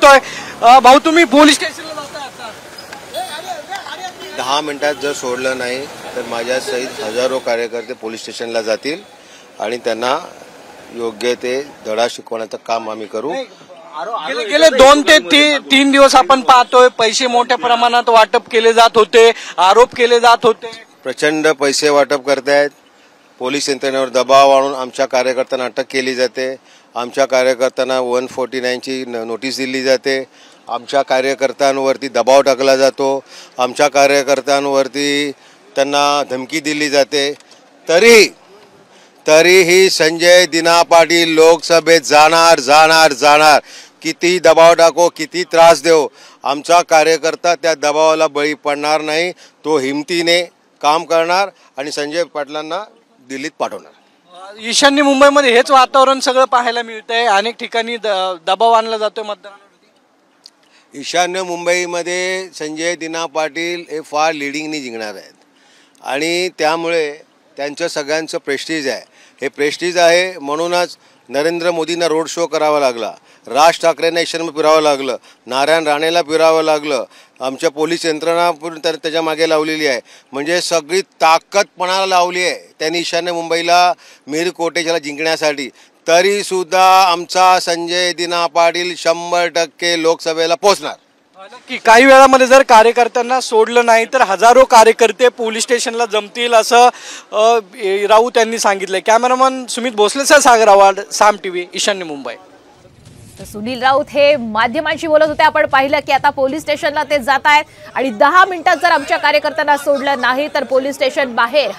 बघतोय। भाऊ तुम्ही पोलीस स्टेशनला जाताय आता, 10 मिनिटात जर सोडलं नाही तर माझ्या सहित हजारो कार्यकर्ते पोलीस स्टेशनला जातील आणि त्यांना योग्य ते धडा शिकवण्याचं काम आम्ही करू। गेले 2 ते 3 दिवस आपण पाहतोय पैसे मोठ्या प्रमाणात वाटप केले जात होते, आरोप केले जात होते। प्रचंड पैसे वाटप करतायत, पोलीस यंत्रणेवर दबाव आणून आमच्या कार्यकर्त्यांना अटक केली जाते, आमच्या कार्यकर्त्यांना 149 ची नोटीस दिली जाते, आमच्या कार्यकर्त्यांवरती दबाव टाकला जातो, आमच्या कार्यकर्त्यांवरती त्यांना धमकी दिली जाते। तरीही संजय दिना पाटील लोकसभेत जाणार। किती दबाव टाको, किती त्रास देऊ, आमचा कार्यकर्ता त्या दबावाला बळी पडणार नाही। तो हिमतीने काम करणार आणि संजय पाटलांना दिल्लीत पाठवणार। ईशान्य मुंबईमध्ये हेच वातावरण सगळं पाहायला मिळतंय, अनेक ठिकाणी दबाव आणला जातोय मतदारांवरती। ईशान्य मुंबईमध्ये संजय दिना पाटील हे फार लिडिंगनी जिंकणार आहेत आणि त्यामुळे त्यांचं सगळ्यांचं प्रेस्टीज आहे। हे प्रेस्टीज आहे म्हणूनच नरेंद्र मोदींना रोड शो करावा लागला, राज ठाकरेंना ईशान्य फिरावं लागलं, नारायण राणेला फिरावं लागलं, आमच्या पोलीस यंत्रणा पण त्याच्या मागे लावलेली आहे। म्हणजे सगळी ताकद पणाला लावली आहे त्यांनी ईशान्य मुंबईला मीर कोटेच्याला जिंकण्यासाठी। तरीसुद्धा आमचा संजय दिना पाटील 100% लोकसभेला पोहोचणार। नक्की काही वेळामध्ये जर कार्यकर्त्यांना सोडलं नाही तर हजारो कार्यकर्ते पोलीस स्टेशनला जमतील असं राऊत यांनी सांगितलंय। कॅमेरामन सुमित भोसलेसह सागर आव्हाड, साम टीव्ही, ईशान्य मुंबई। तर सुनील राऊत हे माध्यमांशी बोलत होते। आपण पाहिलं की आता पोलीस स्टेशनला ते जात आहेत आणि 10 मिनिटात जर आमच्या कार्यकर्त्यांना सोडलं नाही तर पोलीस स्टेशन बाहेर